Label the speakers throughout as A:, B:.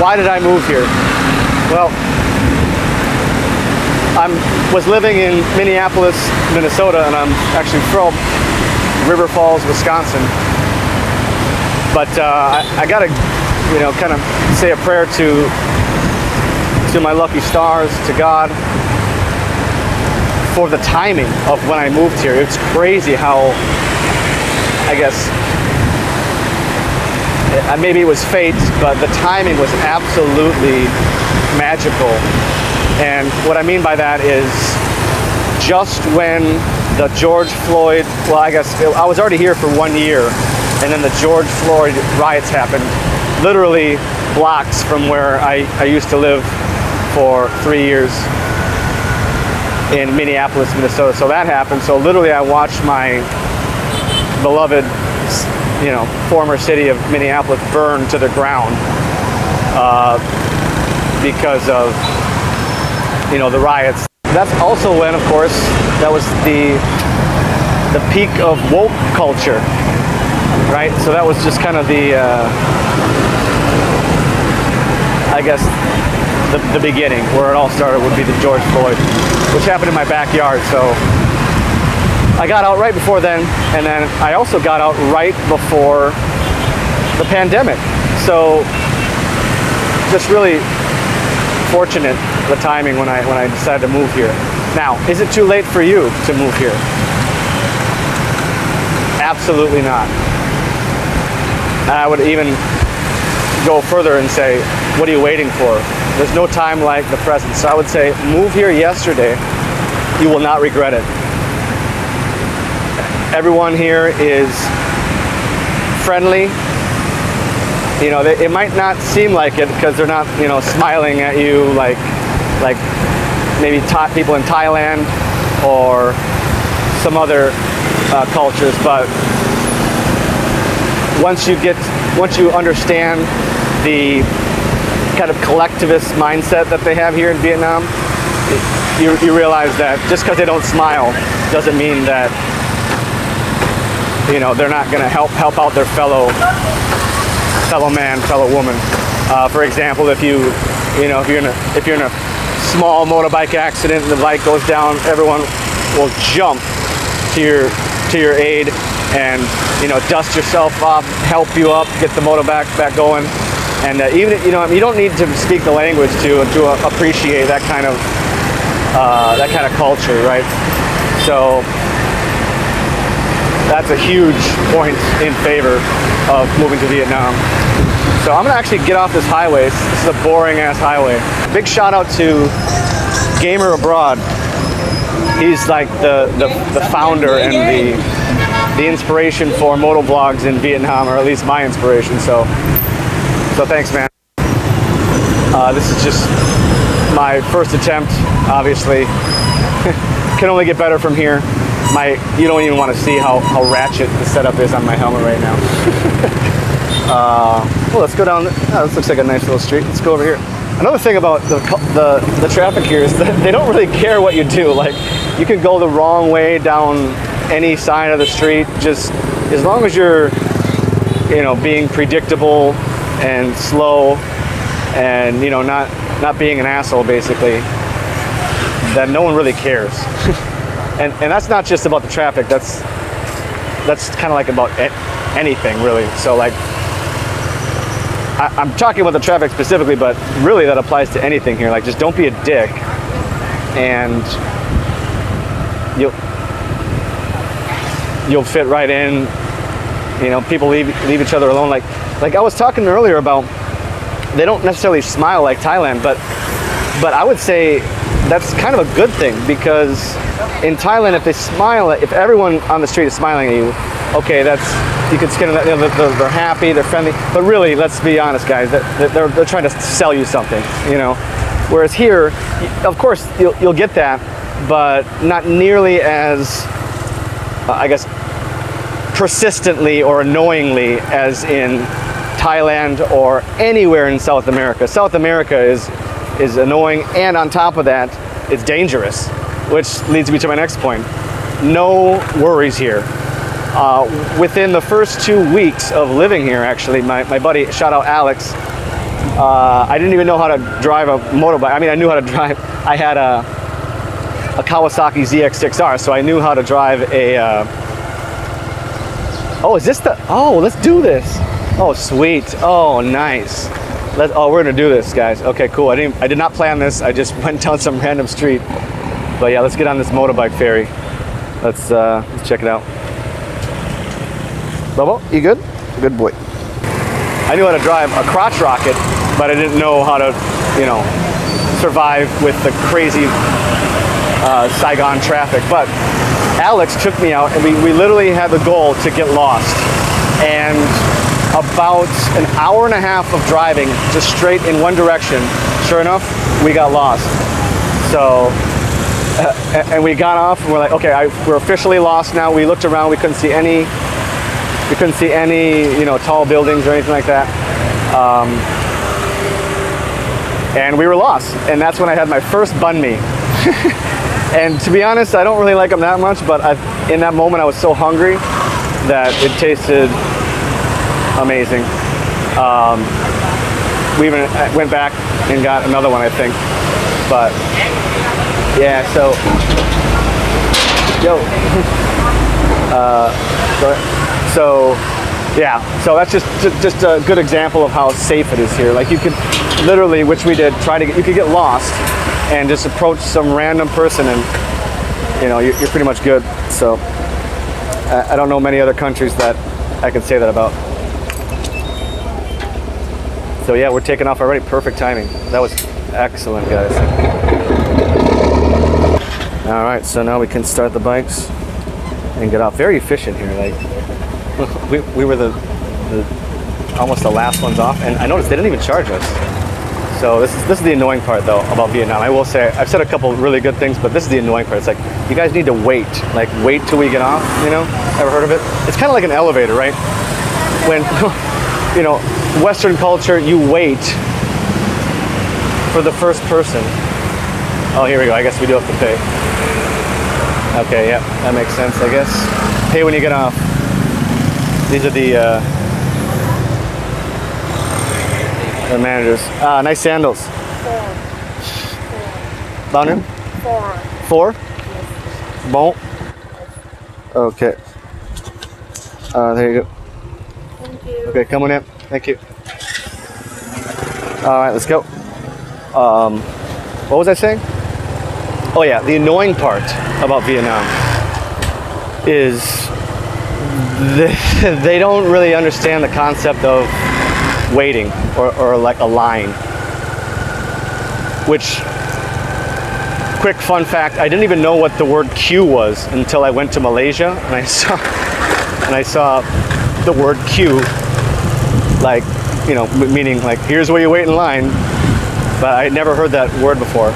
A: why did I move here? Well, I was living in Minneapolis, Minnesota, and I'm actually from River Falls, Wisconsin. But I gotta, kind of say a prayer to my lucky stars, to God, for the timing of when I moved here. It's crazy how, I guess, maybe it was fate, but the timing was absolutely magical. And what I mean by that is just when the George Floyd, well, I guess I was already here for 1 year, and then the George Floyd riots happened, literally blocks from where I used to live for 3 years in Minneapolis, Minnesota. So that happened. So literally I watched my beloved, former city of Minneapolis burn to the ground because of, the riots. That's also when, of course, that was the peak of woke culture, right? So that was just kind of the, I guess, the beginning, where it all started would be the George Floyd, which happened in my backyard. So I got out right before then, and then I also got out right before the pandemic. So just really fortunate, the timing when I decided to move here. Now, is it too late for you to move here? Absolutely not. I would even go further and say, what are you waiting for? There's no time like the present. So I would say, move here yesterday. You will not regret it. Everyone here is friendly. It might not seem like it because they're not, smiling at you like maybe people in Thailand or some other cultures. But once you understand the kind of collectivist mindset that they have here in Vietnam, you realize that just because they don't smile doesn't mean that they're not going to help out their fellow man, fellow woman. For example, if you're in a small motorbike accident and the light goes down, everyone will jump to your aid and dust yourself off, help you up, get the motorbike back going. And even you don't need to speak the language to appreciate that kind of culture, right? So that's a huge point in favor of moving to Vietnam. So I'm gonna actually get off this highway. This is a boring ass highway. Big shout out to Gamer Abroad. He's like the founder and the inspiration for motovlogs in Vietnam, or at least my inspiration. So thanks, man. This is just my first attempt, obviously. Can only get better from here. You don't even want to see how ratchet the setup is on my helmet right now. Well, let's go down. This looks like a nice little street. Let's go over here. Another thing about the traffic here is that they don't really care what you do. Like, you can go the wrong way down any side of the street, just as long as you're, being predictable and slow and, not being an asshole, basically, then no one really cares. And that's not just about the traffic. That's kind of like about anything, really. So like, I'm talking about the traffic specifically, but really that applies to anything here. Like, just don't be a dick, and you'll fit right in. People leave each other alone. Like I was talking earlier about, they don't necessarily smile like Thailand, but I would say that's kind of a good thing, because in Thailand, if everyone on the street is smiling at you, okay, you can skin that. They're happy, they're friendly, but really, let's be honest, guys, they're trying to sell you something, Whereas here, of course, you'll get that, but not nearly as, I guess, persistently or annoyingly as in Thailand or anywhere in South America. South America is annoying, and on top of that, it's dangerous, which leads me to my next point. No worries here. Within the first 2 weeks of living here, actually, my buddy, shout out Alex, I didn't even know how to drive a motorbike. I mean, I knew how to drive. I had a Kawasaki ZX6R, so I knew how to drive a. Oh, is this the? Oh, let's do this. Oh, sweet. Oh, nice. We're gonna do this, guys. Okay, cool. I did not plan this. I just went down some random street. But yeah, let's get on this motorbike ferry. Let's check it out. Bobo, you good? Good boy. I knew how to drive a crotch rocket, but I didn't know how to, survive with the crazy Saigon traffic. But Alex took me out, and we literally had the goal to get lost. And about an hour and a half of driving just straight in one direction, sure enough, we got lost. So, and we got off, and we're like, okay, we're officially lost now. We looked around, we couldn't see any, tall buildings or anything like that. And we were lost. And that's when I had my first banh mi. And to be honest, I don't really like them that much, but in that moment I was so hungry that it tasted amazing. We even went back and got another one, I think. But yeah, so so that's just a good example of how safe it is here. Like you could literally, which we did, you could get lost and just approach some random person, and you're pretty much good. So I don't know many other countries that I can say that about. So yeah, we're taking off already. Perfect timing. That was excellent, guys. All right, so now we can start the bikes and get off. Very efficient here. Like we were almost the last ones off, and I noticed they didn't even charge us. So this is the annoying part though about Vietnam. I will say I've said a couple really good things, but this is the annoying part. It's like you guys need to wait till we get off. Ever heard of it? It's kind of like an elevator, right? When Western culture, you wait for the first person. Oh, here we go. I guess we do have to pay. Okay, yeah, that makes sense, I guess. Pay when you get off. These are the managers. Nice sandals. 4. Down 4? Yes. Bon. Okay. There you go.
B: Thank you.
A: Okay, come on in. Thank you. All right, let's go. What was I saying? Oh yeah, the annoying part about Vietnam is they don't really understand the concept of waiting or like a line. Which, quick fun fact, I didn't even know what the word queue was until I went to Malaysia and I saw the word queue, like, meaning like here's where you wait in line, but I had never heard that word before.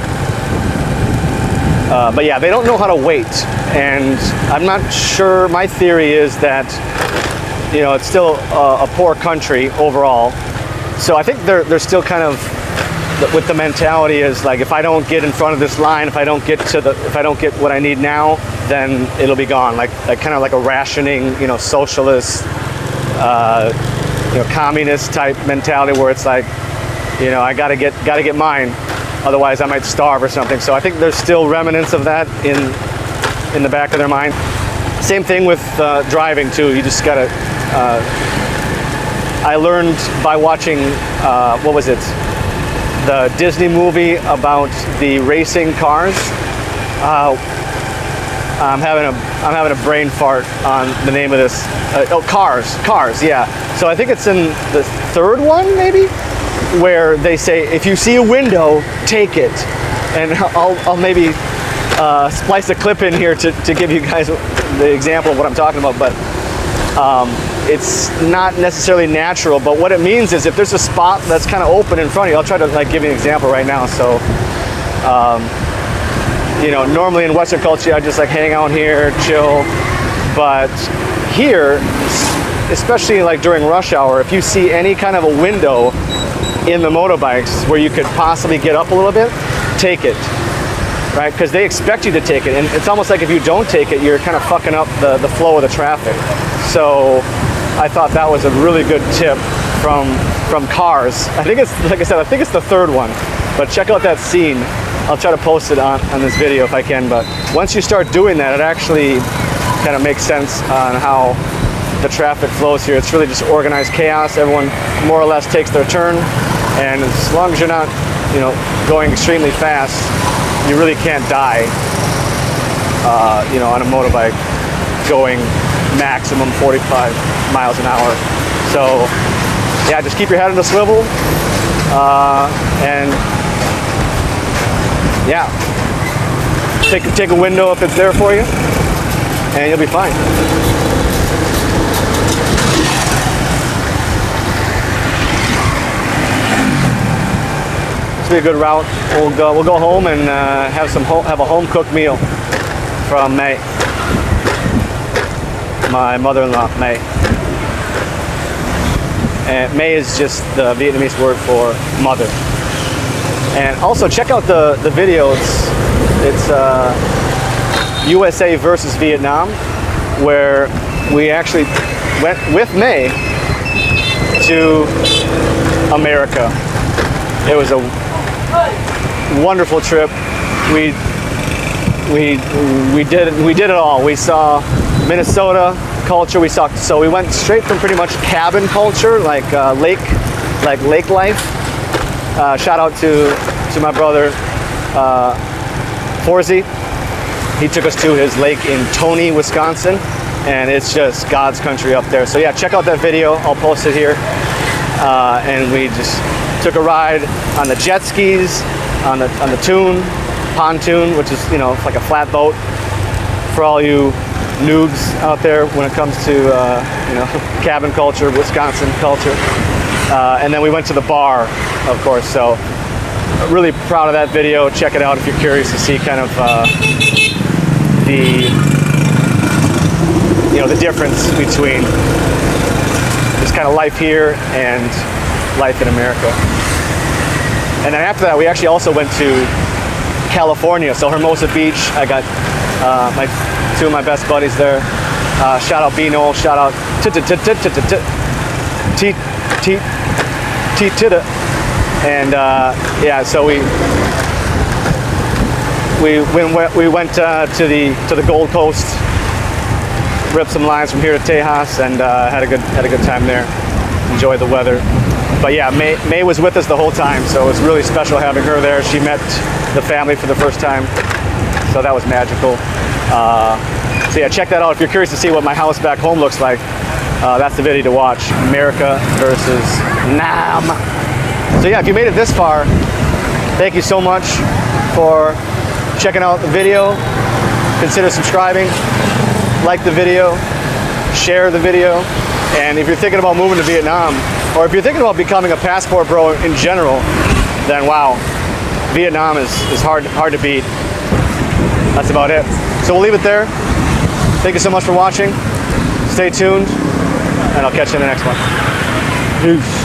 A: But yeah, they don't know how to wait, and I'm not sure. My theory is that it's still a poor country overall, so I think they're still kind of with the mentality is like, if I don't get in front of this line, if I don't get what I need now, then it'll be gone. Like kind of like a rationing, socialist, communist type mentality where it's like, I gotta get mine, otherwise I might starve or something. So I think there's still remnants of that in the back of their mind. Same thing with driving too. You just gotta. I learned by watching what was it? The Disney movie about the racing cars. I'm having a brain fart on the name of this. Cars, yeah. So I think it's in the third one, maybe, where they say, if you see a window, take it. And I'll maybe splice a clip in here to give you guys the example of what I'm talking about. But it's not necessarily natural. But what it means is if there's a spot that's kind of open in front of you, I'll try to give you an example right now. So. Normally in Western culture, I just hang out here, chill. But here, especially during rush hour, if you see any kind of a window in the motorbikes where you could possibly get up a little bit, take it, right? Because they expect you to take it. And it's almost like if you don't take it, you're kind of fucking up the flow of the traffic. So I thought that was a really good tip from from cars. I think it's, like I said, I think it's the third one. But check out that scene. I'll try to post it on this video if I can. But once you start doing that, it actually kind of makes sense on how the traffic flows here. It's really just organized chaos. Everyone more or less takes their turn. And as long as you're not, you know, going extremely fast, you really can't die, you know, on a motorbike going maximum 45 miles an hour. So yeah, just keep your head on the swivel, and yeah, take a window if it's there for you, and you'll be fine. This will be a good route. We'll go home and have a home cooked meal from May, my mother-in-law, May. And May is just the Vietnamese word for mother. And also check out the video. It's USA versus Vietnam, where we actually went with May to America. It was a wonderful trip. We did it all. We saw Minnesota culture. So we went straight from pretty much cabin culture, like lake life. Shout out to my brother Forzy. He took us to his lake in Tony, Wisconsin, and it's just God's country up there. So yeah, check out that video. I'll post it here. And we just took a ride on the jet skis, on the pontoon, which is, you know, like a flat boat for all you noobs out there when it comes to you know, cabin culture, Wisconsin culture. And then we went to the bar, of course. So really proud of that video. Check it out if you're curious to see kind of the difference between this kind of life here and life in America. And then after that, we actually also went to California. So Hermosa Beach, I got two of my best buddies there. Shout out B-Noel, shout out T-Tita. And yeah, so we went to the Gold Coast, ripped some lines from here to Tejas, and had a good time there. Enjoyed the weather. But yeah, May was with us the whole time, so it was really special having her there. She met the family for the first time, so that was magical. So yeah, check that out if you're curious to see what my house back home looks like. That's the video to watch, America versus Nam. So yeah, if you made it this far, thank you so much for checking out the video. Consider subscribing, like the video, share the video, and if you're thinking about moving to Vietnam, or if you're thinking about becoming a passport bro in general, then wow, Vietnam is hard to beat. That's about it. So we'll leave it there. Thank you so much for watching. Stay tuned, and I'll catch you in the next one. Peace.